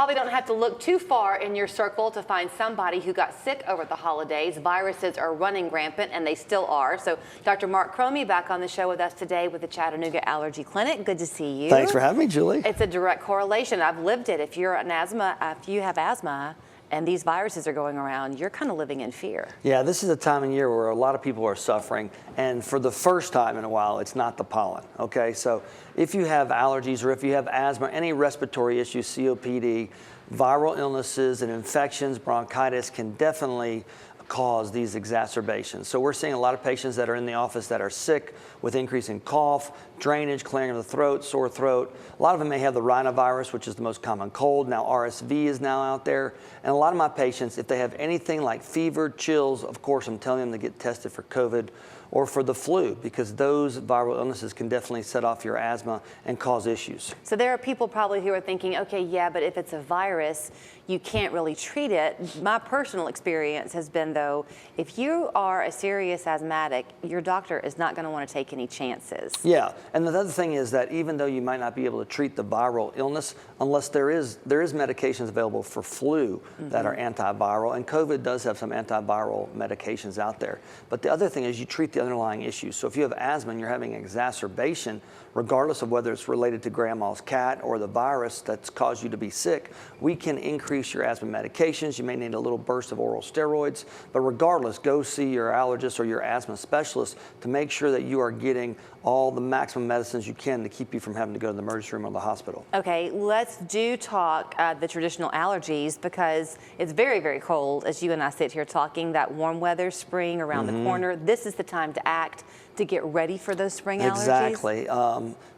probably don't have to look too far in your circle to find somebody who got sick over the holidays. Viruses are running rampant, and they still are. So Dr. Mark Cromie back on the show with us today with the Chattanooga Allergy Clinic. Good to see you. Thanks for having me, Julie. It's a direct correlation. I've lived it. If you have asthma, and these viruses are going around, you're kind of living in fear. Yeah, this is a time of year where a lot of people are suffering, and for the first time in a while, it's not the pollen, okay? So if you have allergies or if you have asthma, any respiratory issues, COPD, viral illnesses and infections, bronchitis can definitely cause these exacerbations. So we're seeing a lot of patients that are in the office that are sick with increasing cough, drainage, clearing of the throat, sore throat. A lot of them may have the rhinovirus, which is the most common cold. Now RSV is now out there. And a lot of my patients, if they have anything like fever, chills, of course I'm telling them to get tested for COVID or for the flu, because those viral illnesses can definitely set off your asthma and cause issues. So there are people probably who are thinking, okay, yeah, but if it's a virus, you can't really treat it. My personal experience has been, though, if you are a serious asthmatic, your doctor is not going to want to take any chances. Yeah, and the other thing is that even though you might not be able to treat the viral illness, unless there is medications available for flu that are antiviral, and COVID does have some antiviral medications out there. But the other thing is you treat the underlying issues. So if you have asthma and you're having an exacerbation, regardless of whether it's related to grandma's cat or the virus that's caused you to be sick, we can increase your asthma medications. You may need a little burst of oral steroids, but regardless, go see your allergist or your asthma specialist to make sure that you are getting all the maximum medicines you can to keep you from having to go to the emergency room or the hospital. Okay, let's talk the traditional allergies, because it's very, very cold as you and I sit here talking. That warm weather, spring around the corner. This is the time to act, to get ready for those spring allergies. Exactly.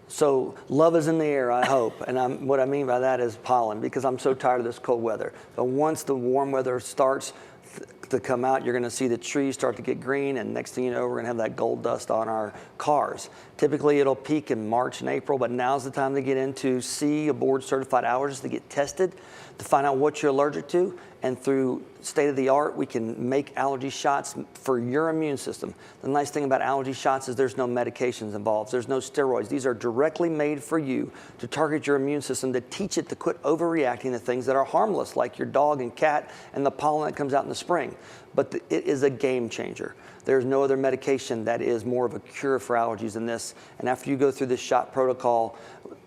So love is in the air, I hope. And what I mean by that is pollen, because I'm so tired of this cold weather. But once the warm weather starts to come out, you're going to see the trees start to get green, and next thing you know, we're going to have that gold dust on our cars. Typically, it'll peak in March and April, but now's the time to get into see a board-certified allergist to get tested to find out what you're allergic to, and through state-of-the-art, we can make allergy shots for your immune system. The nice thing about allergy shots is there's no medications involved. There's no steroids. These are directly made for you to target your immune system, to teach it to quit overreacting to things that are harmless, like your dog and cat and the pollen that comes out in the spring. But it is a game changer. There's no other medication that is more of a cure for allergies than this. And after you go through this shot protocol,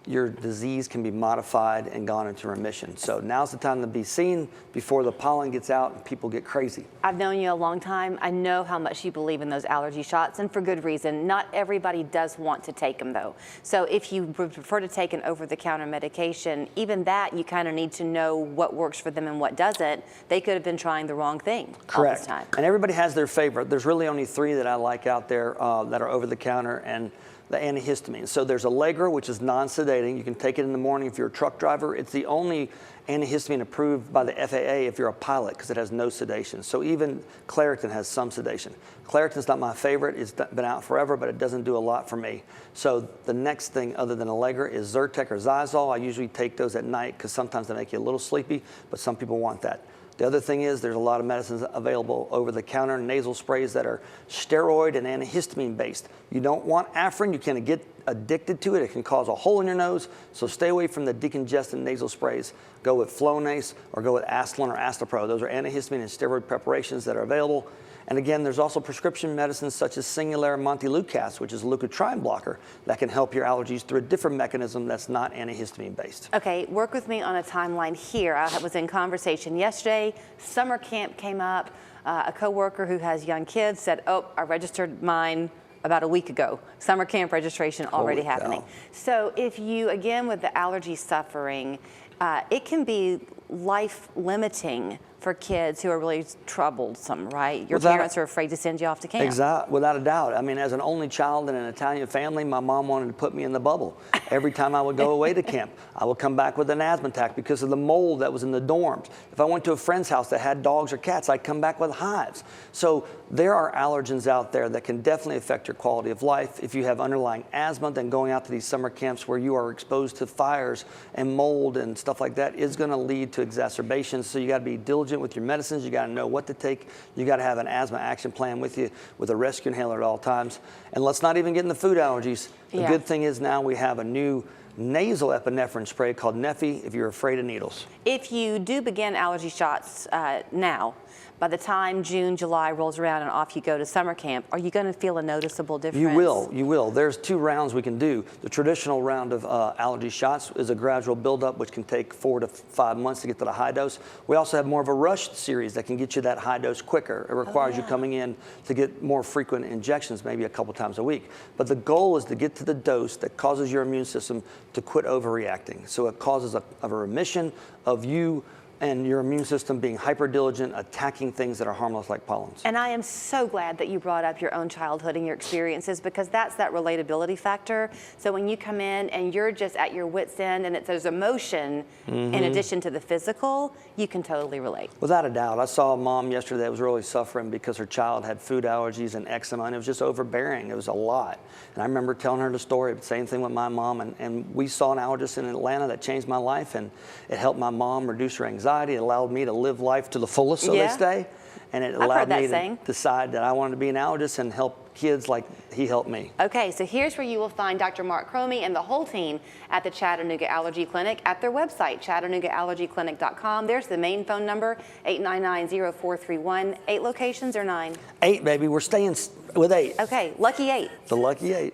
your disease can be modified and gone into remission. So now's the time to be seen before the pollen gets out and people get crazy. I've known you a long time. I know how much you believe in those allergy shots, and for good reason. Not everybody does want to take them, though. So if you would prefer to take an over-the-counter medication, even that you kind of need to know what works for them and what doesn't. They could have been trying the wrong thing. Correct. All this time. And everybody has their favorite. There's really only 3 that I like out there that are over-the-counter, and the antihistamine. So there's Allegra, which is non-sedating. You can take it in the morning if you're a truck driver. It's the only antihistamine approved by the FAA if you're a pilot, because it has no sedation. So even Claritin has some sedation. Claritin's not my favorite. It's been out forever, but it doesn't do a lot for me. So the next thing other than Allegra is Zyrtec or Xyzal. I usually take those at night because sometimes they make you a little sleepy, but some people want that. The other thing is there's a lot of medicines available over-the-counter, nasal sprays that are steroid and antihistamine based. You don't want Afrin. You can get addicted to it. It can cause a hole in your nose. So stay away from the decongestant nasal sprays. Go with Flonase or go with Astelin or Astapro. Those are antihistamine and steroid preparations that are available. And again, there's also prescription medicines such as Singulair Montelukast, which is a leukotriene blocker that can help your allergies through a different mechanism that's not antihistamine based. Okay, work with me on a timeline here. I was in conversation yesterday. Summer camp came up. A coworker who has young kids said, oh, I registered mine about a week ago. Summer camp registration already happening. So if you, again, with the allergy suffering, it can be life limiting for kids who are really troublesome, right? Your parents are afraid to send you off to camp. Exactly, without a doubt. I mean, as an only child in an Italian family, my mom wanted to put me in the bubble. Every time I would go away to camp, I would come back with an asthma attack because of the mold that was in the dorms. If I went to a friend's house that had dogs or cats, I'd come back with hives. So there are allergens out there that can definitely affect your quality of life. If you have underlying asthma, then going out to these summer camps where you are exposed to fires and mold and stuff like that is going to lead to exacerbations. So you got to be diligent with your medicines. You got to know what to take. You got to have an asthma action plan with you with a rescue inhaler at all times. And let's not even get into food allergies. The good thing is now we have a new nasal epinephrine spray called Neffy if you're afraid of needles. If you do begin allergy shots now, by the time June, July rolls around and off you go to summer camp, are you going to feel a noticeable difference? You will. There's 2 rounds we can do. The traditional round of allergy shots is a gradual buildup, which can take 4 to 5 months to get to the high dose. We also have more of a rush series that can get you that high dose quicker. It requires you coming in to get more frequent injections, maybe a couple times a week. But the goal is to get to the dose that causes your immune system to quit overreacting. So it causes a remission of you and your immune system being hyper diligent, attacking things that are harmless like pollens. And I am so glad that you brought up your own childhood and your experiences, because that's that relatability factor. So when you come in and you're just at your wit's end and there's emotion in addition to the physical, you can totally relate. Without a doubt. I saw a mom yesterday that was really suffering because her child had food allergies and eczema, and it was just overbearing. It was a lot. And I remember telling her the story, same thing with my mom, and we saw an allergist in Atlanta that changed my life, and it helped my mom reduce her anxiety. It allowed me to live life to the fullest, so they say. And it allowed me to decide that I wanted to be an allergist and help kids like he helped me. Okay, so here's where you will find Dr. Mark Cromie and the whole team at the Chattanooga Allergy Clinic at their website, ChattanoogaAllergyClinic.com. There's the main phone number, 899-0431. 8 locations or 9? 8, baby. We're staying with 8. Okay, lucky 8. The lucky 8.